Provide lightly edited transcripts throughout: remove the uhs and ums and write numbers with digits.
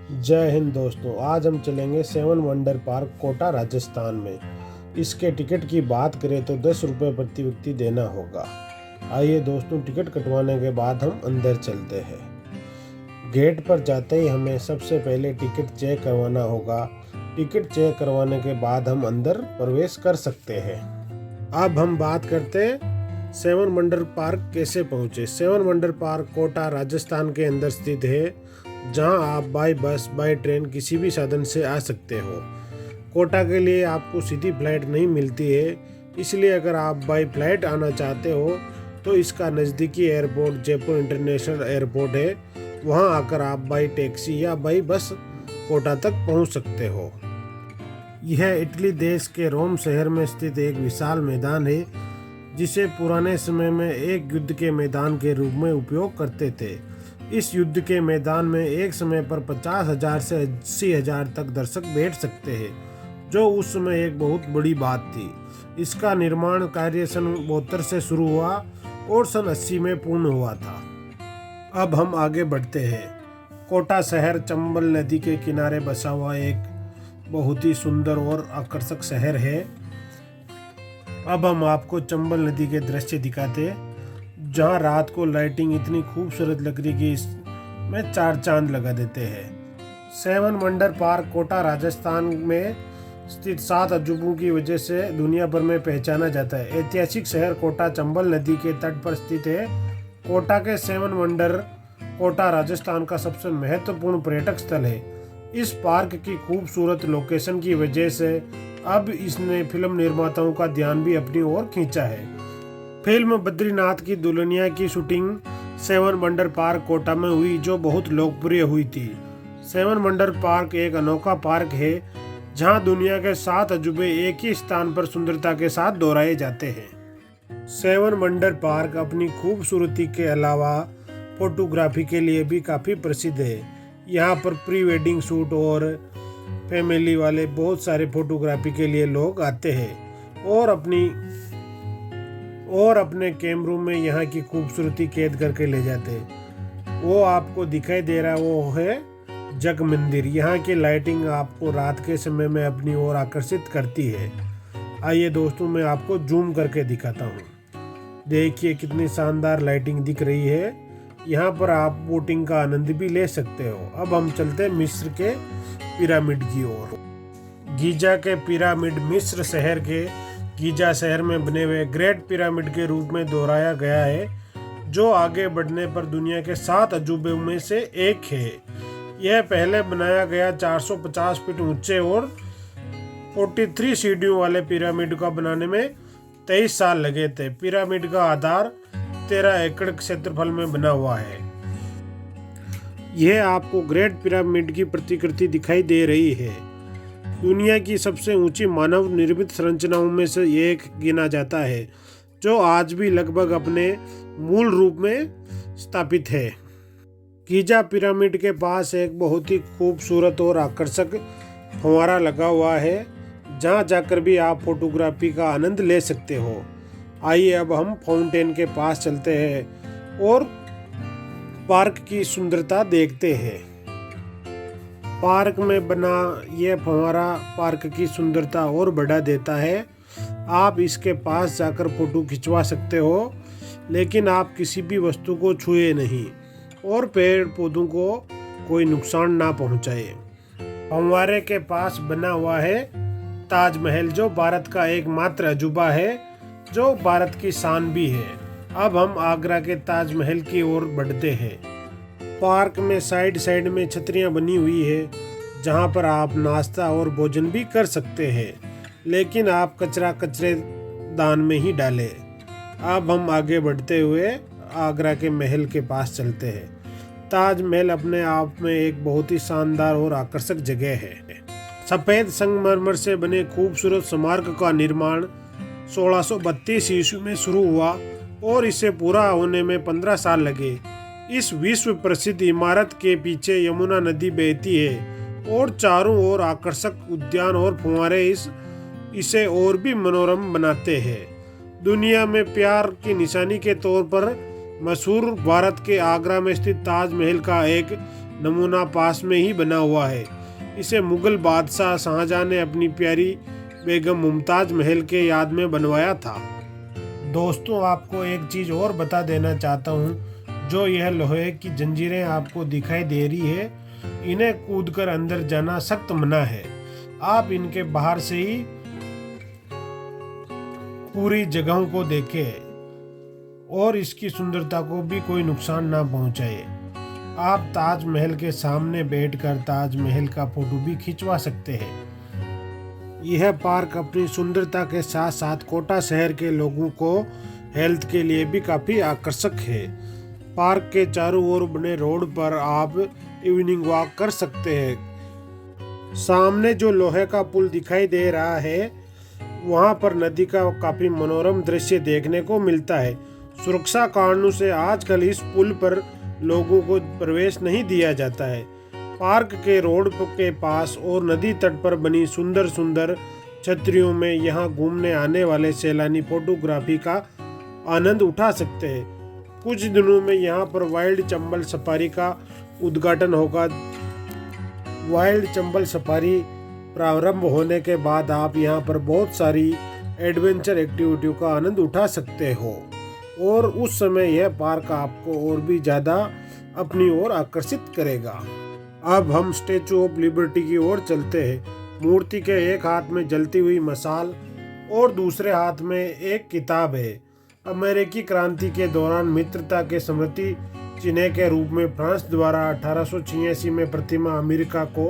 जय हिंद दोस्तों। आज हम चलेंगे 7 वंडर पार्क कोटा राजस्थान में। इसके टिकट की बात करें तो 10 रुपये प्रति व्यक्ति देना होगा। आइए दोस्तों, टिकट कटवाने के बाद हम अंदर चलते हैं। गेट पर जाते ही हमें सबसे पहले टिकट चेक करवाना होगा। टिकट चेक करवाने के बाद हम अंदर प्रवेश कर सकते हैं। अब हम बात करते हैं 7 वंडर पार्क कैसे पहुँचे। 7 वंडर पार्क कोटा राजस्थान के अंदर स्थित है, जहां आप बाय बस बाय ट्रेन किसी भी साधन से आ सकते हो। कोटा के लिए आपको सीधी फ्लाइट नहीं मिलती है, इसलिए अगर आप बाय फ्लाइट आना चाहते हो तो इसका नज़दीकी एयरपोर्ट जयपुर इंटरनेशनल एयरपोर्ट है। वहां आकर आप बाय टैक्सी या बाय बस कोटा तक पहुंच सकते हो। यह इटली देश के रोम शहर में स्थित एक विशाल मैदान है, जिसे पुराने समय में एक युद्ध के मैदान के रूप में उपयोग करते थे। इस युद्ध के मैदान में एक समय पर 50,000 से 80,000 तक दर्शक बैठ सकते हैं, जो उस समय एक बहुत बड़ी बात थी। इसका निर्माण कार्य सन 72 से शुरू हुआ और सन 80 में पूर्ण हुआ था। अब हम आगे बढ़ते हैं। कोटा शहर चंबल नदी के किनारे बसा हुआ एक बहुत ही सुंदर और आकर्षक शहर है। अब हम आपको चंबल नदी के दृश्य दिखाते हैं, जहाँ रात को लाइटिंग इतनी खूबसूरत लग रही कि इसमें 4 चांद लगा देते हैं। 7 वंडर पार्क कोटा राजस्थान में स्थित 7 अजूबों की वजह से दुनिया भर में पहचाना जाता है। ऐतिहासिक शहर कोटा चंबल नदी के तट पर स्थित है। कोटा के 7 वंडर कोटा राजस्थान का सबसे महत्वपूर्ण पर्यटक स्थल है। इस पार्क की खूबसूरत लोकेशन की वजह से अब इसने फिल्म निर्माताओं का ध्यान भी अपनी ओर खींचा है। फिल्म बद्रीनाथ की दुल्हनिया की शूटिंग 7 वंडर पार्क कोटा में हुई, जो बहुत लोकप्रिय हुई थी। 7 वंडर पार्क एक अनोखा पार्क है, जहां दुनिया के 7 अजूबे एक ही स्थान पर सुंदरता के साथ दोहराए जाते हैं। 7 वंडर पार्क अपनी खूबसूरती के अलावा फोटोग्राफी के लिए भी काफ़ी प्रसिद्ध है। यहाँ पर प्री वेडिंग शूट और फैमिली वाले बहुत सारे फोटोग्राफी के लिए लोग आते हैं और अपने कैमरों में यहाँ की खूबसूरती कैद करके ले जाते हैं। वो आपको दिखाई दे रहा है, वो है जग मंदिर। यहाँ की लाइटिंग आपको रात के समय में अपनी ओर आकर्षित करती है। आइए दोस्तों, मैं आपको जूम करके दिखाता हूँ। देखिए कितनी शानदार लाइटिंग दिख रही है। यहाँ पर आप बोटिंग का आनंद भी ले सकते हो। अब हम चलते हैं मिस्र के पिरामिड की ओर। गीजा के पिरामिड मिस्र शहर के गीजा शहर में बने हुए ग्रेट पिरामिड के रूप में दोहराया गया है, जो आगे बढ़ने पर दुनिया के 7 अजूबों में से एक है। यह पहले बनाया गया 450 फीट ऊंचे और 43 सीढ़ियों वाले पिरामिड का बनाने में 23 साल लगे थे। पिरामिड का आधार 13 एकड़ क्षेत्रफल में बना हुआ है। यह आपको ग्रेट पिरामिड की प्रतिकृति दिखाई दे रही है। दुनिया की सबसे ऊंची मानव निर्मित संरचनाओं में से एक गिना जाता है, जो आज भी लगभग अपने मूल रूप में स्थापित है। गीजा पिरामिड के पास एक बहुत ही खूबसूरत और आकर्षक फव्वारा लगा हुआ है, जहां जाकर भी आप फोटोग्राफी का आनंद ले सकते हो। आइए अब हम फाउंटेन के पास चलते हैं और पार्क की सुंदरता देखते हैं। पार्क में बना यह फव्वारा पार्क की सुंदरता और बढ़ा देता है। आप इसके पास जाकर फोटो खिंचवा सकते हो, लेकिन आप किसी भी वस्तु को छुए नहीं और पेड़ पौधों को कोई नुकसान ना पहुंचाए। फव्वारे के पास बना हुआ है ताजमहल, जो भारत का एकमात्र अजूबा है, जो भारत की शान भी है। अब हम आगरा के ताजमहल की ओर बढ़ते हैं। पार्क में साइड में छतरियां बनी हुई है, जहां पर आप नाश्ता और भोजन भी कर सकते हैं, लेकिन आप कचरा कचरेदान में ही डालें। अब हम आगे बढ़ते हुए आगरा के महल के पास चलते हैं। ताजमहल अपने आप में एक बहुत ही शानदार और आकर्षक जगह है। सफ़ेद संगमरमर से बने खूबसूरत स्मारक का निर्माण 1632 ईस्वी में शुरू हुआ और इसे पूरा होने में 15 साल लगे। इस विश्व प्रसिद्ध इमारत के पीछे यमुना नदी बहती है और चारों ओर आकर्षक उद्यान और फुव्वारे इसे और भी मनोरम बनाते हैं। दुनिया में प्यार की निशानी के तौर पर मशहूर भारत के आगरा में स्थित ताजमहल का एक नमूना पास में ही बना हुआ है। इसे मुगल बादशाह शाहजहां ने अपनी प्यारी बेगम मुमताज महल के याद में बनवाया था। दोस्तों, आपको एक चीज़ और बता देना चाहता हूँ, जो यह लोहे की जंजीरें आपको दिखाई दे रही है, इन्हें कूदकर अंदर जाना सख्त मना है। आप इनके बाहर से ही पूरी जगहों को देखें और इसकी सुंदरता को भी कोई नुकसान ना पहुंचाए। आप ताजमहल के सामने बैठकर ताजमहल का फोटो भी खिंचवा सकते हैं। यह पार्क अपनी सुंदरता के साथ साथ कोटा शहर के लोगों को हेल्थ के लिए भी काफ़ी आकर्षक है। पार्क के चारों ओर बने रोड पर आप इवनिंग वॉक कर सकते हैं। सामने जो लोहे का पुल दिखाई दे रहा है, वहाँ पर नदी का काफ़ी मनोरम दृश्य देखने को मिलता है। सुरक्षा कारणों से आजकल इस पुल पर लोगों को प्रवेश नहीं दिया जाता है। पार्क के रोड के पास और नदी तट पर बनी सुंदर सुंदर छतरियों में यहाँ घूमने आने वाले सैलानी फोटोग्राफी का आनंद उठा सकते हैं। कुछ दिनों में यहाँ पर वाइल्ड चंबल सफारी का उद्घाटन होगा। वाइल्ड चंबल सफारी प्रारंभ होने के बाद आप यहाँ पर बहुत सारी एडवेंचर एक्टिविटी का आनंद उठा सकते हो और उस समय यह पार्क आपको और भी ज़्यादा अपनी ओर आकर्षित करेगा। अब हम स्टैचू ऑफ लिबर्टी की ओर चलते हैं। मूर्ति के एक हाथ में जलती हुई मशाल और दूसरे हाथ में एक किताब है। अमेरिकी क्रांति के दौरान मित्रता के स्मृति चिन्ह के रूप में फ्रांस द्वारा 1886 में प्रतिमा अमेरिका को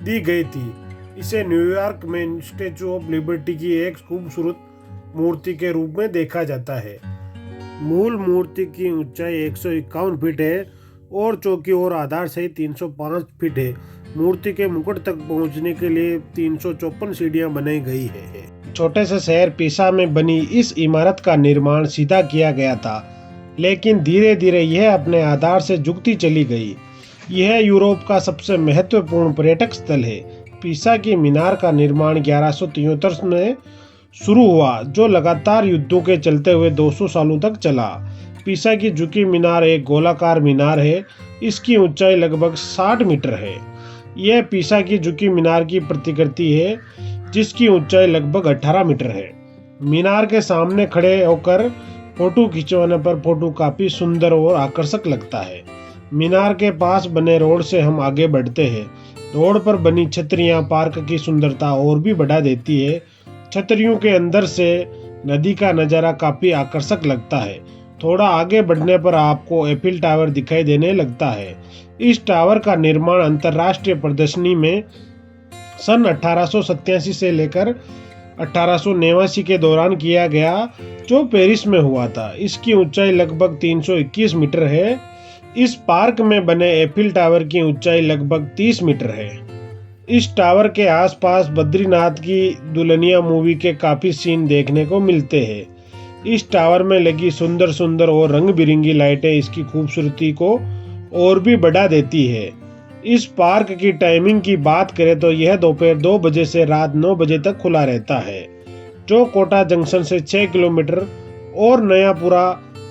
दी गई थी। इसे न्यूयॉर्क में स्टैचू ऑफ लिबर्टी की एक खूबसूरत मूर्ति के रूप में देखा जाता है। मूल मूर्ति की ऊंचाई 151 फीट है और चौकी और आधार सहित 305 फीट है। मूर्ति के मुकुट तक पहुंचने के लिए 354 सीढ़ियां बनाई गई है। छोटे से शहर पिसा में बनी इस इमारत का निर्माण सीधा किया गया था, लेकिन धीरे धीरे यह अपने आधार से झुकती चली गई। यह यूरोप का सबसे महत्वपूर्ण पर्यटक स्थल है। पिसा की मीनार का निर्माण 1173 में शुरू हुआ, जो लगातार युद्धों के चलते हुए 200 सालों तक चला। पिसा की झुकी मीनार एक गोलाकार मीनार है। इसकी ऊंचाई लगभग 60 मीटर है। यह पिसा की झुकी मीनार की प्रतिकृति है, जिसकी ऊंचाई लगभग 18 मीटर है। मीनार के सामने खड़े होकर फोटो खिंचवाने पर फोटो काफी सुंदर और आकर्षक लगता है। मीनार के पास बने रोड से हम आगे बढ़ते हैं। रोड पर बनी छतरियां पार्क की सुंदरता और भी बढ़ा देती है। छतरियों के अंदर से नदी का नज़ारा काफी आकर्षक लगता है। थोड़ा आगे बढ़ने पर आपको एफिल टावर दिखाई देने लगता है। इस टावर का निर्माण अंतर्राष्ट्रीय प्रदर्शनी में सन 1887 से लेकर 1889 के दौरान किया गया, जो पेरिस में हुआ था। इसकी ऊंचाई लगभग 321 मीटर है। इस पार्क में बने एफिल टावर की ऊंचाई लगभग 30 मीटर है। इस टावर के आसपास बद्रीनाथ की दुल्हनिया मूवी के काफी सीन देखने को मिलते हैं। इस टावर में लगी सुंदर सुंदर और रंग बिरंगी लाइटें इसकी खूबसूरती को और भी बढ़ा देती है। इस पार्क की टाइमिंग की बात करें तो यह दोपहर 2 बजे से रात 9 बजे तक खुला रहता है, जो कोटा जंक्शन से 6 किलोमीटर और नयापुरा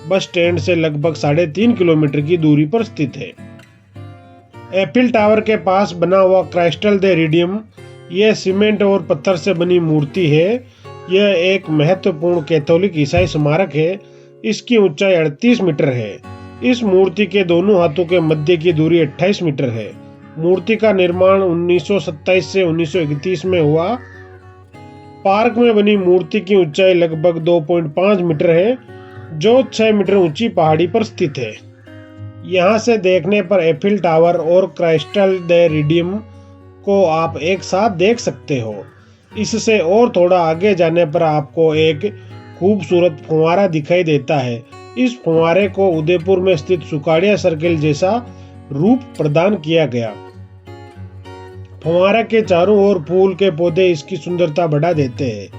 बस स्टैंड से लगभग 3.5 किलोमीटर की दूरी पर स्थित है। एफिल टावर के पास बना हुआ क्राइस्टल दे रिडियम, यह सीमेंट और पत्थर से बनी मूर्ति है। यह एक महत्वपूर्ण कैथोलिक ईसाई स्मारक है। इसकी ऊंचाई 38 मीटर है। इस मूर्ति के दोनों हाथों के मध्य की दूरी 28 मीटर है। मूर्ति का निर्माण 1927 से 1931 में हुआ। पार्क में बनी मूर्ति की ऊंचाई लगभग 2.5 मीटर है, जो 6 मीटर ऊंची पहाड़ी पर स्थित है। यहाँ से देखने पर एफिल टावर और क्राइस्टल दे रिडीम को आप एक साथ देख सकते हो। इससे और थोड़ा आगे जाने पर आपको एक खूबसूरत फुव्वारा दिखाई देता है। इस फुव्वारे को उदयपुर में स्थित सुकाड़िया सर्किल जैसा रूप प्रदान किया गया। फुव्वारे के चारों ओर फूल के पौधे इसकी सुंदरता बढ़ा देते हैं।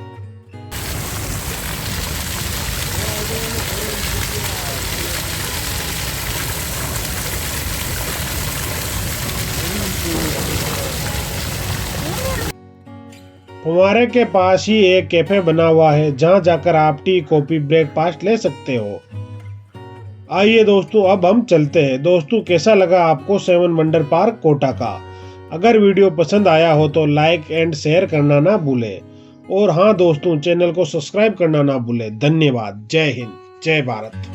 फुव्वारे के पास ही एक कैफे बना हुआ है, जहां जाकर आप टी, कॉफी, ब्रेकफास्ट ले सकते हो। आइए दोस्तों अब हम चलते हैं। दोस्तों कैसा लगा आपको 7 वंडर पार्क कोटा का? अगर वीडियो पसंद आया हो तो लाइक एंड शेयर करना ना भूलें। और हाँ दोस्तों, चैनल को सब्सक्राइब करना ना भूलें। धन्यवाद। जय हिंद, जय भारत।